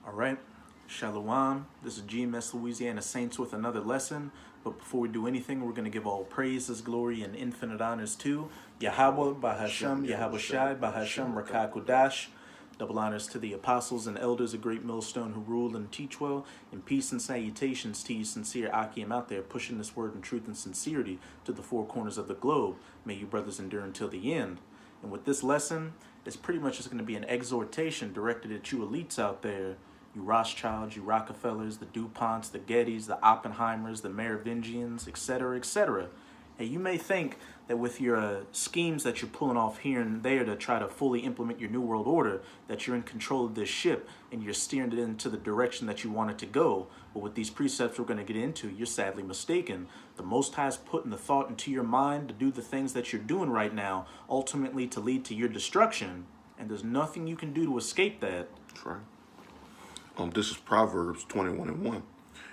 All right, Shalom. This is GMS Louisiana Saints with another lesson. But before we do anything, we're going to give all praises, glory, and infinite honors to Yahweh, Bahashem, Yahweh Shai, Bahashem, Rakah Kudash. Double honors to the apostles and elders of Great Millstone who rule and teach well. And peace and salutations to you sincere Akim out there pushing this word in truth and sincerity to the four corners of the globe. May you brothers endure until the end. And with this lesson, it's pretty much just going to be an exhortation directed at you elites out there. You Rothschilds, you Rockefellers, the DuPonts, the Gettys, the Oppenheimers, the Merovingians, etc., etc. Hey, you may think that with your schemes that you're pulling off here and there to try to fully implement your New World Order, that you're in control of this ship and you're steering it into the direction that you want it to go. But with these precepts we're going to get into, you're sadly mistaken. The Most High is putting the thought into your mind to do the things that you're doing right now, ultimately to lead to your destruction. And there's nothing you can do to escape that. That's right. This is Proverbs 21:1.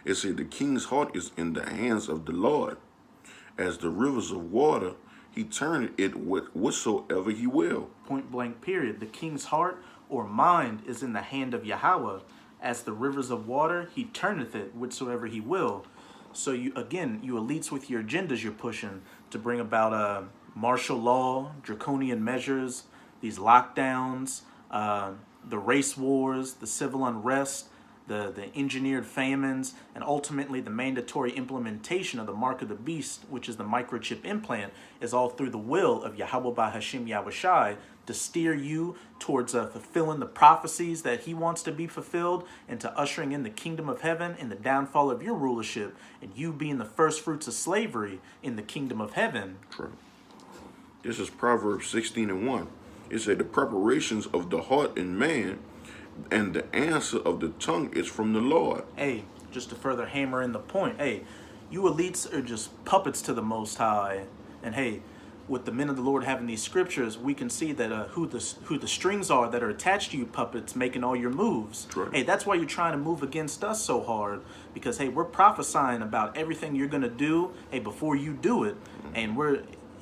It said, the king's heart is in the hands of the Lord. As the rivers of water, he turneth it whatsoever he will. Point blank period. The king's heart or mind is in the hand of Yahweh. As the rivers of water, he turneth it whatsoever he will. So you elites with your agendas you're pushing to bring about martial law, draconian measures, these lockdowns, the race wars, the civil unrest, the engineered famines, and ultimately the mandatory implementation of the mark of the beast, which is the microchip implant, is all through the will of Yahweh Bahashim Yahweh Shai to steer you towards fulfilling the prophecies that he wants to be fulfilled and to ushering in the kingdom of heaven and the downfall of your rulership and you being the first fruits of slavery in the kingdom of heaven. True. This is Proverbs 16:1. It said, the preparations of the heart in man and the answer of the tongue is from the Lord. Hey, just to further hammer in the point, hey, you elites are just puppets to the Most High. And hey, with the men of the Lord having these scriptures, we can see that who the strings are that are attached to you puppets making all your moves. Right. Hey, that's why you're trying to move against us so hard. Because, hey, we're prophesying about everything you're going to do, hey, before you do it. And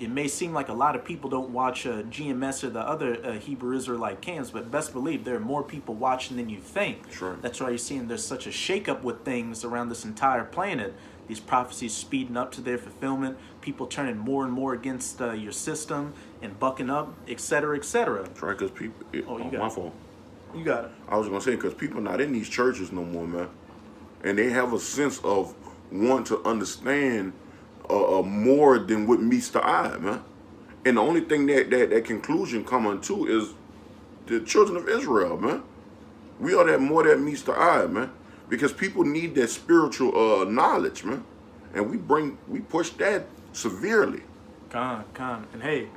it may seem like a lot of people don't watch GMS or the other Hebrew Israelite camps, but best believe there are more people watching than you think. Sure. That's why you're seeing there's such a shakeup with things around this entire planet. These prophecies speeding up to their fulfillment, people turning more and more against your system and bucking up, etc., etc. That's right, because people... my fault. You got it. I was going to say, because people not in these churches no more, man. And they have a sense of wanting to understand more than what meets the eye, man. And the only thing that conclusion coming to is the children of Israel, man. We are that more that meets the eye, man. Because people need that spiritual knowledge, man. And we push that severely. Con. And hey,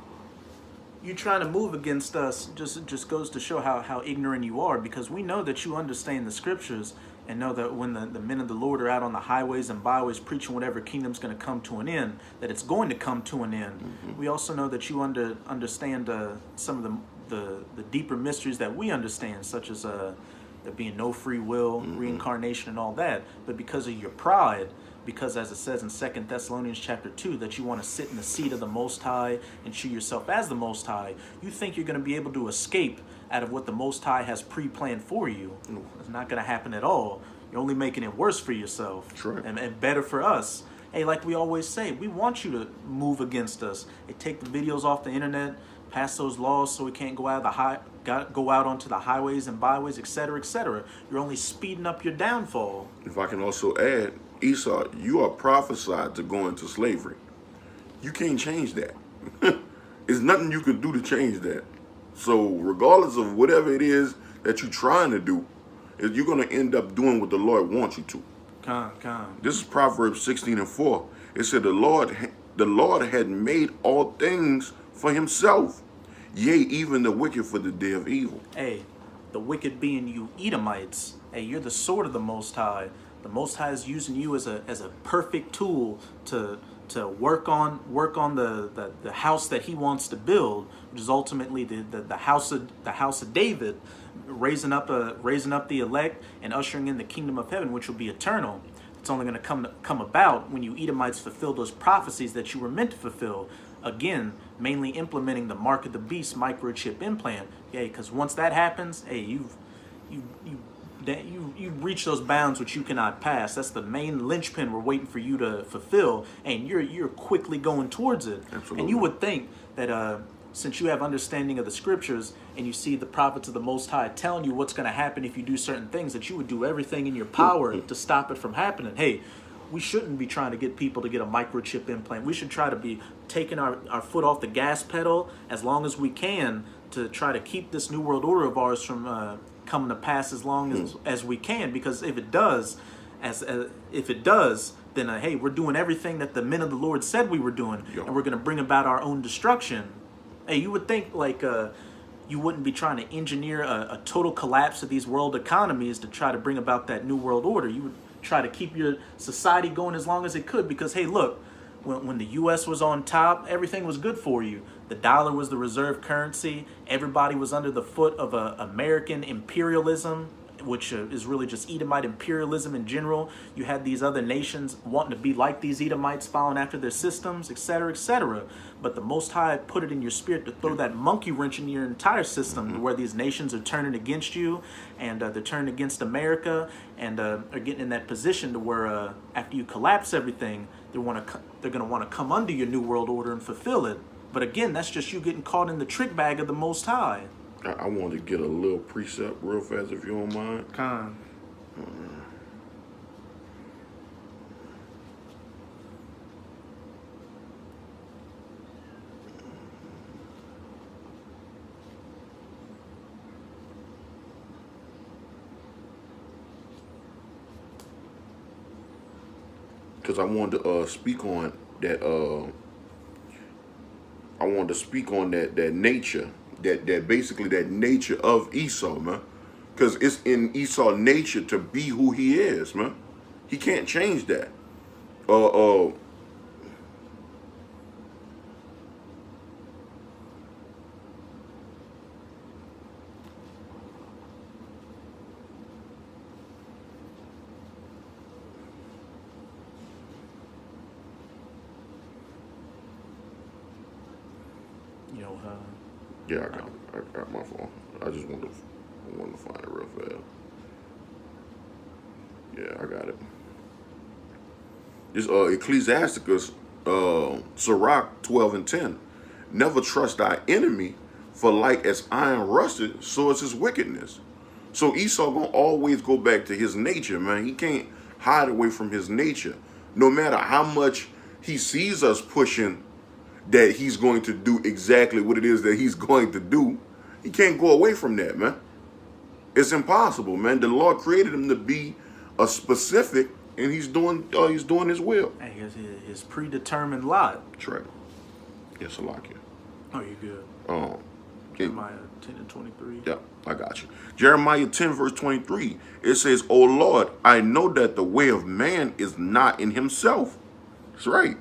you trying to move against us just goes to show how ignorant you are, because we know that you understand the scriptures and know that when the men of the Lord are out on the highways and byways preaching whatever kingdom's going to come to an end, that it's going to come to an end. Mm-hmm. We also know that you understand some of the deeper mysteries that we understand, such as there being no free will, mm-hmm. reincarnation, and all that. But because of your pride, because as it says in 2 Thessalonians chapter 2, that you want to sit in the seat of the Most High and show yourself as the Most High, you think you're going to be able to escape out of what the Most High has pre-planned for you. It's not going to happen at all. You're only making it worse for yourself. True. And better for us. Hey, like we always say, we want you to move against us. Hey, take the videos off the internet, pass those laws so we can't go out onto the highways and byways, etc., etc. You're only speeding up your downfall. If I can also add, Esau, you are prophesied to go into slavery. You can't change that. There's nothing you can do to change that. So regardless of whatever it is that you're trying to do, you're going to end up doing what the Lord wants you to. Con. This is Proverbs 16:4. It said, the Lord had made all things for himself, yea, even the wicked for the day of evil. Hey, the wicked being you Edomites. Hey, you're the sword of the Most High. The Most High is using you as a perfect tool to work on the house that he wants to build, which is ultimately the house of David, raising up the elect and ushering in the kingdom of heaven, which will be eternal. It's only going to come about when you Edomites fulfill those prophecies that you were meant to fulfill. Again, mainly implementing the mark of the beast microchip implant. Yeah, because once that happens, hey, you reach those bounds which you cannot pass. That's the main linchpin we're waiting for you to fulfill, and you're quickly going towards it. Absolutely. And you would think that since you have understanding of the scriptures and you see the prophets of the Most High telling you what's going to happen if you do certain things, that you would do everything in your power to stop it from happening. Hey, we shouldn't be trying to get people to get a microchip implant. We should try to be taking our foot off the gas pedal as long as we can to try to keep this new world order of ours from coming to pass as long as we can. Because if it does, then hey, we're doing everything that the men of the Lord said we were doing, and we're going to bring about our own destruction. Hey, you would think like you wouldn't be trying to engineer a total collapse of these world economies to try to bring about that new world order. You would try to keep your society going as long as it could, because hey, look, when the U.S. was on top, everything was good for you. The dollar was the reserve currency. Everybody was under the foot of American imperialism, which is really just Edomite imperialism in general. You had these other nations wanting to be like these Edomites, following after their systems, etc., etc. But the Most High put it in your spirit to throw that monkey wrench in your entire system, where these nations are turning against you, and they're turning against America, and are getting in that position to where after you collapse everything, they're going to want to come under your new world order and fulfill it. But again, that's just you getting caught in the trick bag of the Most High. I want to get a little precept real fast, if you don't mind. Con. Because I wanted to speak on that. I wanted to speak on that nature. That basically that nature of Esau, man. Because it's in Esau's nature to be who he is, man. He can't change that. Yeah, I got my phone. I just wanted to find it real fast. Yeah, I got it. This Ecclesiasticus, Sirach 12:10. Never trust thy enemy, for like as iron rusted, so is his wickedness. So Esau gonna always go back to his nature, man. He can't hide away from his nature. No matter how much he sees us pushing that he's going to do exactly what it is that he's going to do, he can't go away from that, man. It's impossible, man. The Lord created him to be a specific, and he's doing his will. Hey, his predetermined lot. That's right. Yes, I like it. Oh, you good? Jeremiah 10:23. Yeah, I got you. Jeremiah 10:23. It says, "O Lord, I know that the way of man is not in himself." That's right.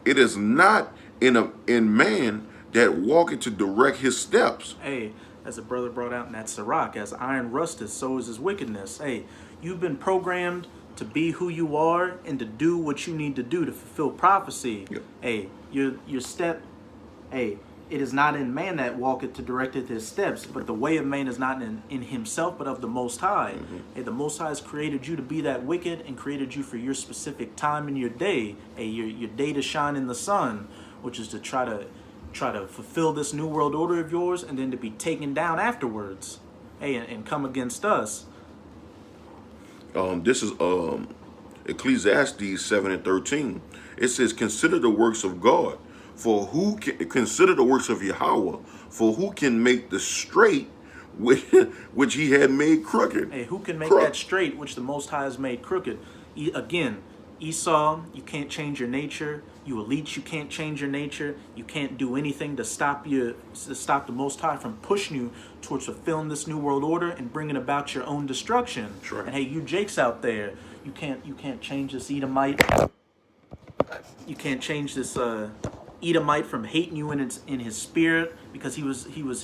It is not in man that walketh to direct his steps. Hey, as a brother brought out in that Sirach, as iron rusted, so is his wickedness. Hey, you've been programmed to be who you are and to do what you need to do to fulfill prophecy. Yep. Hey, your step, hey, it is not in man that walketh to directeth his steps, but the way of man is not in himself, but of the Most High. Hey, the Most High has created you to be that wicked and created you for your specific time in your day. Hey, your day to shine in the sun, which is to try to fulfill this new world order of yours, and then to be taken down afterwards. Hey, and come against us. This is Ecclesiastes 7:13. It says, "Consider the works of God, for who can consider the works of Yahweh, for who can make the straight which he had made crooked." Hey, who can make that straight which the Most High has made crooked? Again, Esau, you can't change your nature. You elites, you can't change your nature. You can't do anything to stop the Most High from pushing you towards fulfilling this new world order and bringing about your own destruction. Sure. And hey, you Jakes out there, you can't change this Edomite. You can't change this Edomite from hating you in his spirit, because he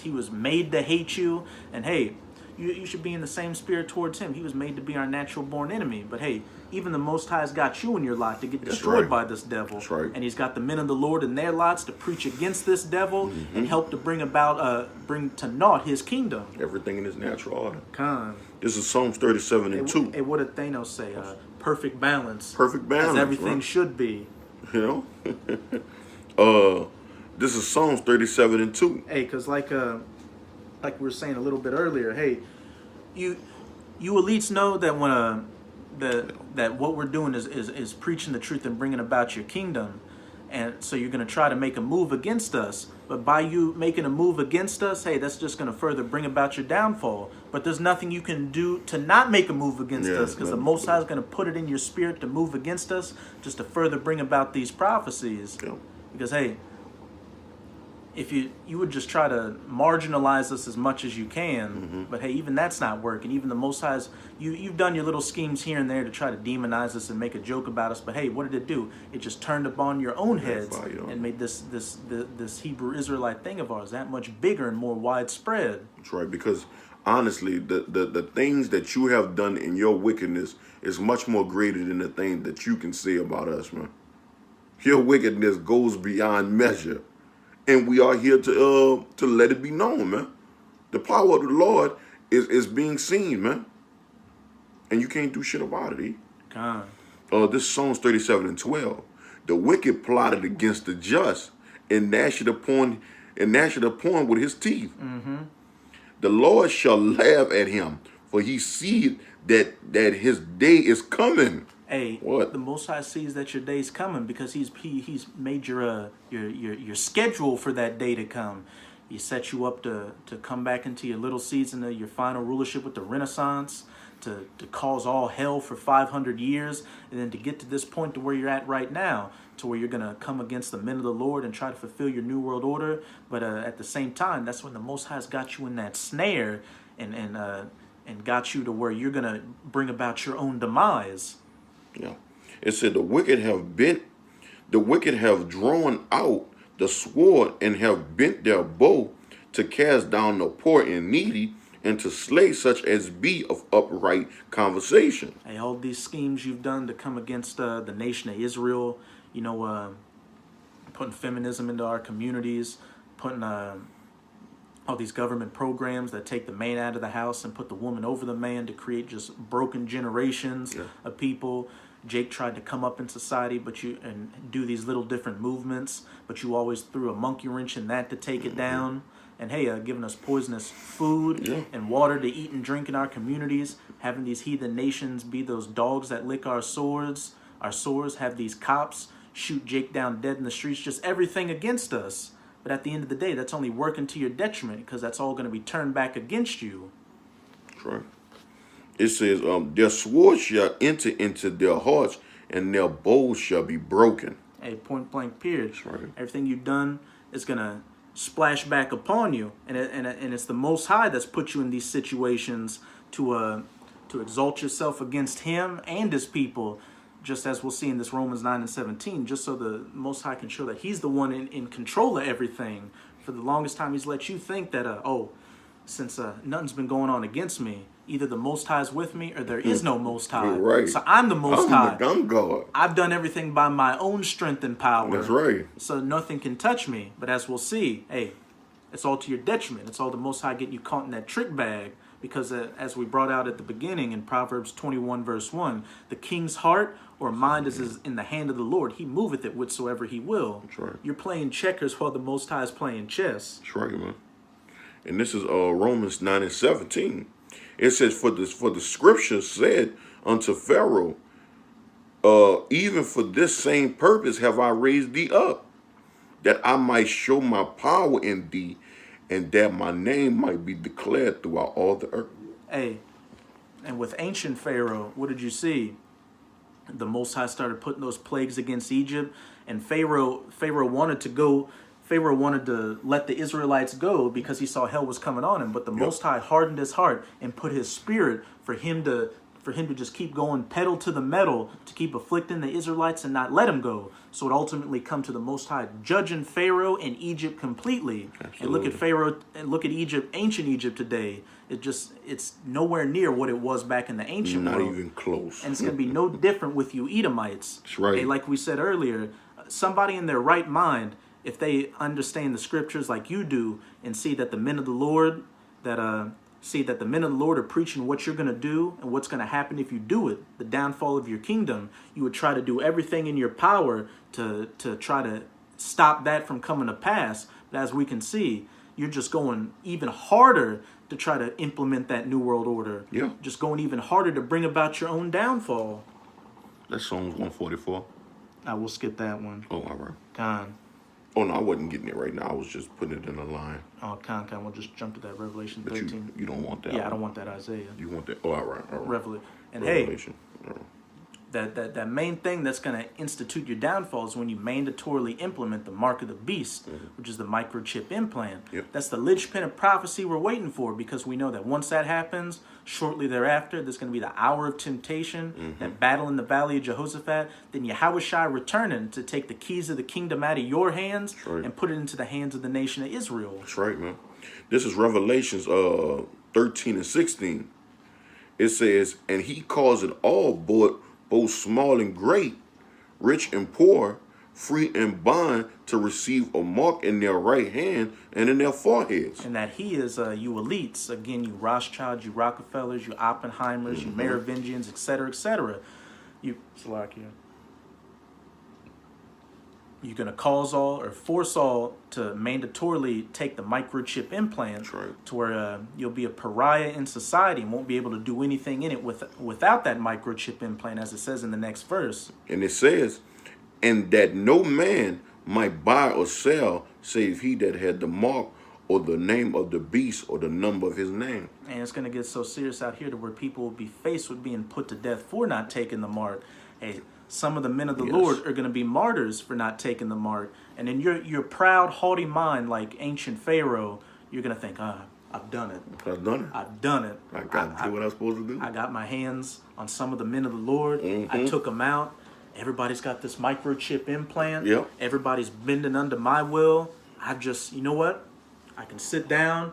was made to hate you. And hey, you should be in the same spirit towards him. He was made to be our natural born enemy. But hey, even the Most High's got you in your lot to get destroyed by this devil. That's right. And he's got the men of the Lord in their lots to preach against this devil and help to bring about, bring to naught his kingdom. Everything in his natural order. Con. This is Psalms 37 and 2. Hey, what did Thanos say? Perfect balance. Perfect balance. As everything right? should be. You know? This is Psalms 37 and 2. Hey, because like we were saying a little bit earlier, hey, you elites know that when that what we're doing is preaching the truth and bringing about your kingdom, and so you're going to try to make a move against us. But by you making a move against us, hey, that's just going to further bring about your downfall. But there's nothing you can do to not make a move against us, because the Most High is going to put it in your spirit to move against us, just to further bring about these prophecies. Yeah. Because hey, if you would just try to marginalize us as much as you can, but hey, even that's not working. Even the Most High's, you've done your little schemes here and there to try to demonize us and make a joke about us, but hey, what did it do? It just turned upon your own heads and made this Hebrew Israelite thing of ours that much bigger and more widespread. That's right, because honestly, the things that you have done in your wickedness is much more greater than the things that you can say about us, man. Your wickedness goes beyond measure. And we are here to let it be known, man. The power of the Lord is being seen, man. And you can't do shit about it. God. This is Psalms 37 and 12. The wicked plotted against the just and gnashed it upon with his teeth. The Lord shall laugh at him, for he seeth that his day is coming. Hey, what? The Most High sees that your day's coming because he's made your schedule for that day to come. He set you up to come back into your little season of your final rulership with the Renaissance, to cause all hell for 500 years, and then to get to this point to where you're at right now, to where you're going to come against the men of the Lord and try to fulfill your New World Order. But at the same time, that's when the Most High's got you in that snare and got you to where you're going to bring about your own demise. Yeah, it said the wicked have drawn out the sword and have bent their bow to cast down the poor and needy and to slay such as be of upright conversation. Hey, all these schemes you've done to come against the nation of Israel, putting feminism into our communities, putting all these government programs that take the man out of the house and put the woman over the man to create just broken generations of people. Jake tried to come up in society, and do these little different movements, but you always threw a monkey wrench in that to take it down. And hey, giving us poisonous food and water to eat and drink in our communities, having these heathen nations be those dogs that lick our swords, have these cops shoot Jake down dead in the streets, just everything against us. But at the end of the day, that's only working to your detriment, because that's all going to be turned back against you. That's right. It says, their sword shall enter into their hearts, and their bows shall be broken. Hey, point blank period. That's right. Everything you've done is going to splash back upon you. And it's the Most High that's put you in these situations to exalt yourself against him and his people, just as we'll see in this Romans 9 and 17, just so the Most High can show that he's the one in control of everything. For the longest time, he's let you think that, since nothing's been going on against me, either the Most High's with me or there is no Most High. Right. So I'm the Most High. I'm God. I've done everything by my own strength and power. That's right. So nothing can touch me. But as we'll see, hey, it's all to your detriment. It's all the Most High getting you caught in that trick bag. Because as we brought out at the beginning in Proverbs 21 verse 1, the king's heart or mind is in the hand of the Lord. He moveth it whithersoever he will. That's right. You're playing checkers while the Most High is playing chess. That's right, man. And this is Romans 9 and 17. It says, for the scripture said unto Pharaoh, even for this same purpose have I raised thee up, that I might show my power in thee, and that my name might be declared throughout all the earth. Hey, and with ancient Pharaoh, what did you see? The Most High started putting those plagues against Egypt, and Pharaoh wanted to let the Israelites go because he saw hell was coming on him. But the Most High hardened his heart and put his spirit for for him to just keep going pedal to the metal to keep afflicting the Israelites and not let them go. So it ultimately come to the Most High judging Pharaoh and Egypt completely. Absolutely. And look at Pharaoh and look at Egypt, ancient Egypt today. It's nowhere near what it was back in the ancient world. Not even close. And it's going to be no different with you Edomites. That's right. Hey, like we said earlier, somebody in their right mind, if they understand the scriptures like you do and see that the men of the Lord are preaching what you're going to do and what's going to happen if you do it, the downfall of your kingdom, you would try to do everything in your power to try to stop that from coming to pass. But as we can see, you're just going even harder to try to implement that new world order. Yeah. Just going even harder to bring about your own downfall. That's Psalms 144. I will skip that one. Oh, all right. Con. Oh, no, I wasn't getting it right now. I was just putting it in a line. Oh, con. We'll just jump to that Revelation But 13. you don't want that. Yeah, one. I don't want that Isaiah. You want that? Oh, all right. Revelation. And Revelation. hey, that main thing that's going to institute your downfall is when you mandatorily implement the mark of the beast, which is the microchip implant. Yep. That's the linchpin of prophecy we're waiting for, because we know that once that happens, shortly thereafter, there's going to be the hour of temptation, that battle in the valley of Jehoshaphat, then Yahushua returning to take the keys of the kingdom out of your hands and put it into the hands of the nation of Israel. That's right, man. This is Revelations 13 and 16. It says, and he caused all both small and great, rich and poor, free and bond, to receive a mark in their right hand and in their foreheads. And that he is you elites, again, you Rothschilds, you Rockefellers, you Oppenheimers, you Merovingians, etc., etc. You're going to cause all or force all to mandatorily take the microchip implant to where you'll be a pariah in society and won't be able to do anything in it without that microchip implant, as it says in the next verse. And it says, and that no man might buy or sell save he that had the mark or the name of the beast or the number of his name. And it's going to get so serious out here to where people will be faced with being put to death for not taking the mark. Hey, some of the men of the Lord are going to be martyrs for not taking the mark. And in your proud, haughty mind, like ancient Pharaoh, you're going to think, I've done it. I've done it. I've done it. I got to do what I'm supposed to do. I got my hands on some of the men of the Lord. I took them out. Everybody's got this microchip implant. Yep. Everybody's bending under my will. I've just, you know what? I can sit down.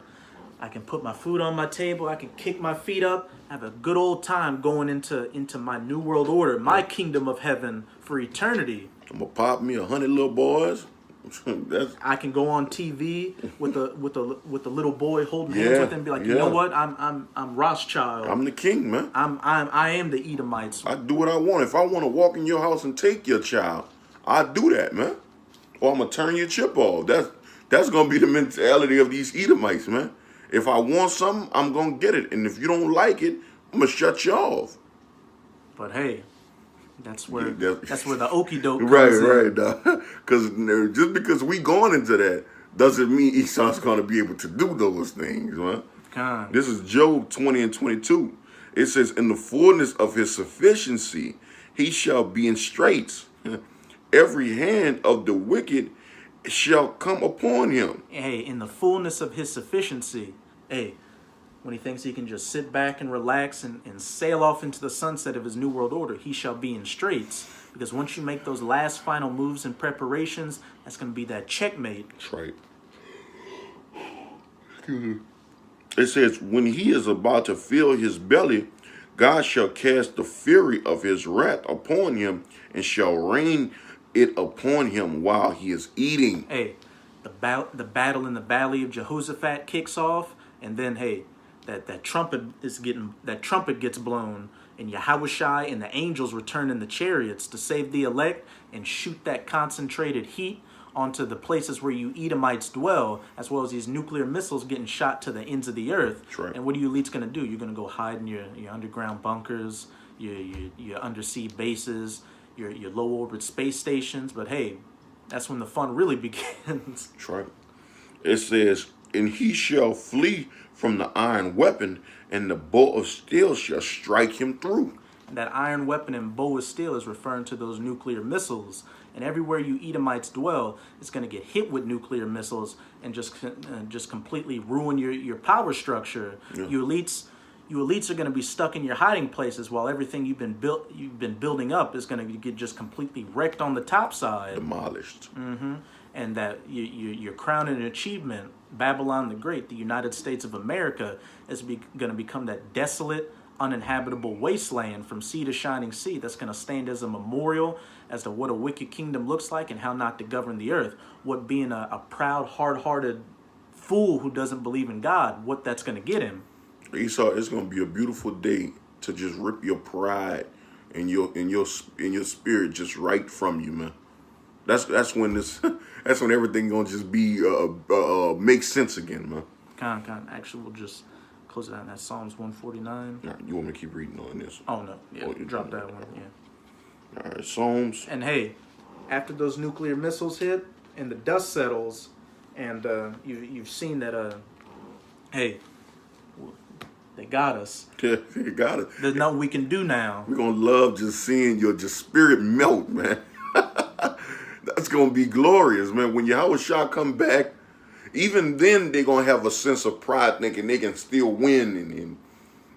I can put my food on my table. I can kick my feet up. Have a good old time going into my new world order, my kingdom of heaven for eternity. I'm gonna pop me 100 little boys. I can go on TV with a little boy holding hands with him and be like, you know what? I'm Rothschild. I'm the king, man. I am the Edomites. I do what I want. If I want to walk in your house and take your child, I do that, man. Or I'm gonna turn your chip off. That's gonna be the mentality of these Edomites, man. If I want something, I'm going to get it. And if you don't like it, I'm going to shut you off. But hey, that's where the okie doke comes in. Right. Because just because we going into that doesn't mean Esau's going to be able to do those things, man. This is Job 20 and 22. It says, in the fullness of his sufficiency, he shall be in straits. Every hand of the wicked shall come upon him. Hey, in the fullness of his sufficiency, when he thinks he can just sit back and relax and sail off into the sunset of his new world order, he shall be in straits. Because once you make those last final moves and preparations, that's going to be that checkmate. That's right. It says, when he is about to fill his belly, God shall cast the fury of his wrath upon him and shall rain it upon him while he is eating. Hey, the battle in the valley of Jehoshaphat kicks off, and then that trumpet gets blown, and Yahushua and the angels return in the chariots to save the elect and shoot that concentrated heat onto the places where you Edomites dwell, as well as these nuclear missiles getting shot to the ends of the earth. That's right. And what are you elites going to do? You're going to go hide in your underground bunkers, your undersea bases, your low orbit space stations. But hey, that's when the fun really begins. That's right. It says, and he shall flee from the iron weapon, and the bow of steel shall strike him through. That iron weapon and bow of steel is referring to those nuclear missiles. And everywhere you Edomites dwell, it's going to get hit with nuclear missiles and just completely ruin your power structure. Yeah. You elites, you elites are going to be stuck in your hiding places while everything you've been building up is going to get just completely wrecked on the top side, demolished. and that you're crowning an achievement. Babylon the Great, the United States of America, is going to become that desolate, uninhabitable wasteland from sea to shining sea that's going to stand as a memorial as to what a wicked kingdom looks like and how not to govern the earth. What being a proud, hard-hearted fool who doesn't believe in God, what that's going to get him. Esau, it's going to be a beautiful day to just rip your pride and your spirit just right from you, man. That's when this that's when everything gonna just be make sense again, man. Actually, we'll just close it out. That's Psalms 149. All right, you want me to keep reading on this? Oh no, yeah, you drop that one. Yeah. All right, Psalms. And hey, after those nuclear missiles hit and the dust settles, and you've seen that hey, they got us. Yeah, they got it. There's nothing we can do now. We're gonna love just seeing your spirit melt, man. That's gonna be glorious, man. When Yahweh Shah come back, even then they're gonna have a sense of pride, thinking they can still win,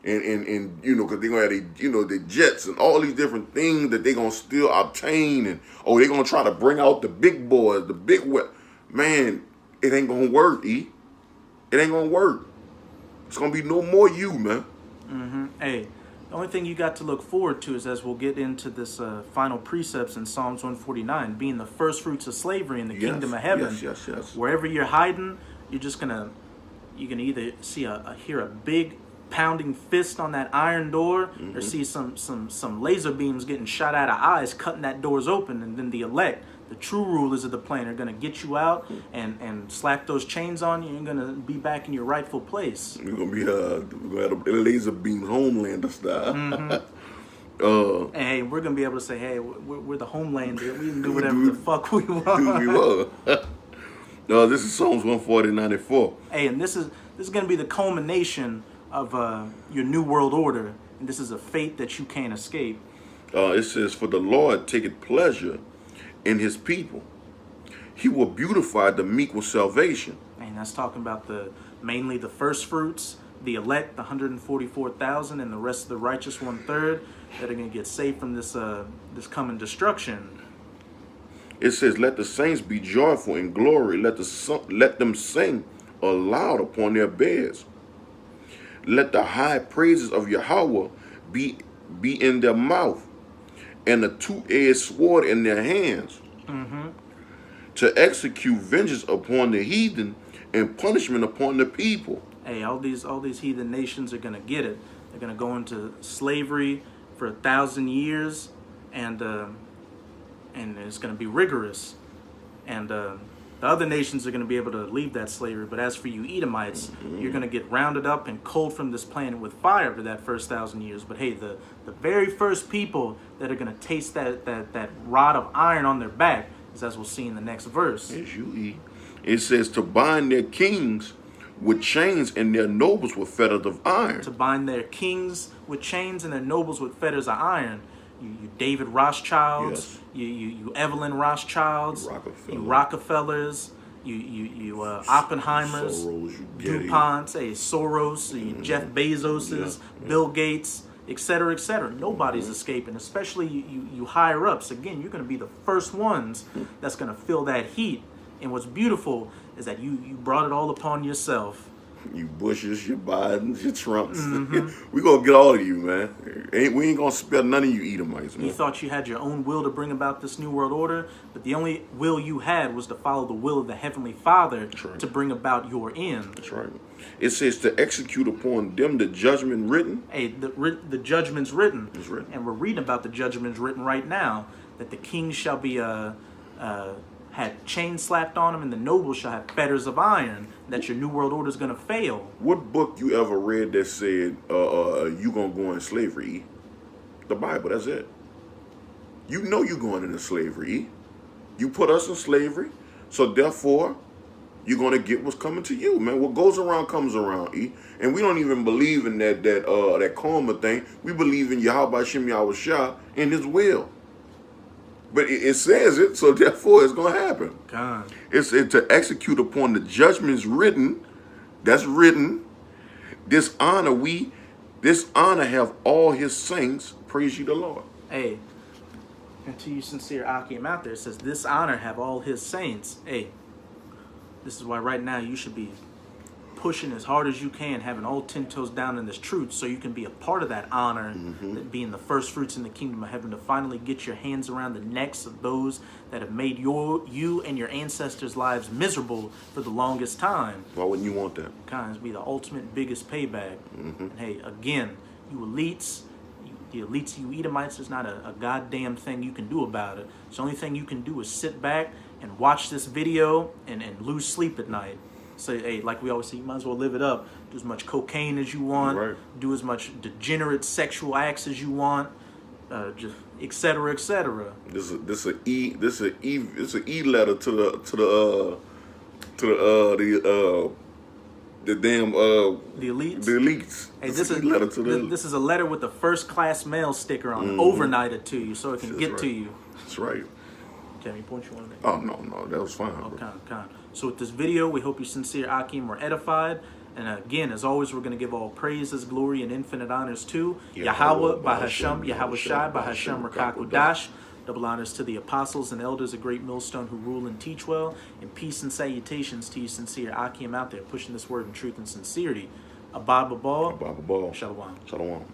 and you know, because they're gonna have the jets and all these different things that they're gonna still obtain, and they're gonna try to bring out the big boys, the big man. It ain't gonna work, E. It ain't gonna work. It's gonna be no more you, man. Hey, the only thing you got to look forward to is, as we'll get into this final precepts in Psalms 149, being the first fruits of slavery in the kingdom of heaven. Yes. Wherever you're hiding, you're gonna either hear a big pounding fist on that iron door, or see some laser beams getting shot out of eyes, cutting that doors open, and then the elect, the true rulers of the plane, are going to get you out and slap those chains on you. You're going to be back in your rightful place. We're going to have a laser beam Homelander style. And hey, we're going to be able to say, hey, we're the Homelander. We can do whatever the fuck we want. This is Psalms 149:4. Hey, and this is going to be the culmination of your new world order. And this is a fate that you can't escape. It says, for the Lord taketh pleasure in his people. He will beautify the meek with salvation. And that's talking about mainly the first fruits, the elect, the 144,000, and the rest of the righteous 1/3 that are going to get saved from this coming destruction. It says, let the saints be joyful in glory. Let them sing aloud upon their beds. Let the high praises of Yahweh be in their mouth, and a two-edged sword in their hands, to execute vengeance upon the heathen and punishment upon the people. Hey, all these heathen nations are gonna get it. They're gonna go into slavery for 1,000 years, and it's gonna be rigorous. And the other nations are gonna be able to leave that slavery. But as for you Edomites, you're gonna get rounded up and cold from this planet with fire for that first 1,000 years. But hey, the very first people that are gonna taste that rod of iron on their back is, as we'll see in the next verse. It says to bind their kings with chains and their nobles with fetters of iron. To bind their kings with chains and their nobles with fetters of iron. You David Rothschilds, you Evelyn Rothschilds, you Rockefellers, you Oppenheimers, Soros, DuPonts, Soros, Jeff Bezoses, Bill Gates, etc., etc. Nobody's escaping, especially you higher ups. Again, you're going to be the first ones that's going to feel that heat. And what's beautiful is that you brought it all upon yourself. You Bushes, your Bidens, your Trumps. We gonna get all of you, man. We ain't gonna spare none of you Edomites, man. You thought you had your own will to bring about this new world order, but the only will you had was to follow the will of the Heavenly Father to bring about your end. That's right. It says to execute upon them the judgment written. Hey, the judgment's written. It's written. And we're reading about the judgment's written right now, that the king shall be had chains slapped on him, and the nobles shall have fetters of iron, that your new world order is going to fail. What book you ever read that said you going to go in slavery? The Bible, that's it. You know you're going into slavery. You put us in slavery, so therefore you're going to get what's coming to you, man. What goes around comes around, E. And we don't even believe in that karma thing. We believe in Yahweh Shem Yahweh Shah and his will. But it says it, so therefore it's going to happen. God. It's to execute upon the judgments written, that's written, dishonor we This honor have all his saints. Praise you the Lord. Hey, and to you sincere Akim out there, it says, this honor have all his saints. Hey, this is why right now you should be pushing as hard as you can, having all 10 toes down in this truth, so you can be a part of that honor, that being the first fruits in the kingdom of heaven, to finally get your hands around the necks of those that have made you and your ancestors' lives miserable for the longest time. Why wouldn't you want that? Kind of be the ultimate biggest payback. And hey, again, you elites, the elites, you Edomites, there's not a goddamn thing you can do about it. So the only thing you can do is sit back and watch this video and lose sleep at night. So, hey, like we always say, you might as well live it up. Do as much cocaine as you want. Right. Do as much degenerate sexual acts as you want. Just et cetera, et cetera. This is an E letter to the damn The elites. The elites. Hey, this is a letter with the first class mail sticker on it, overnighted to you, so it can get to you. That's right. Can you point you on that? Oh no, that was fine. Oh, kind. So with this video, we hope you sincere Akim were edified. And again, as always, we're going to give all praises, glory, and infinite honors to Yahweh, Bahasham, Yahweh Shai, Bahasham, Rakakudash. Double honors to the apostles and elders of Great Millstone who rule and teach well. And peace and salutations to you sincere Akim out there pushing this word in truth and sincerity. Abba Ball. Abba Ball. Shalom. Shalom.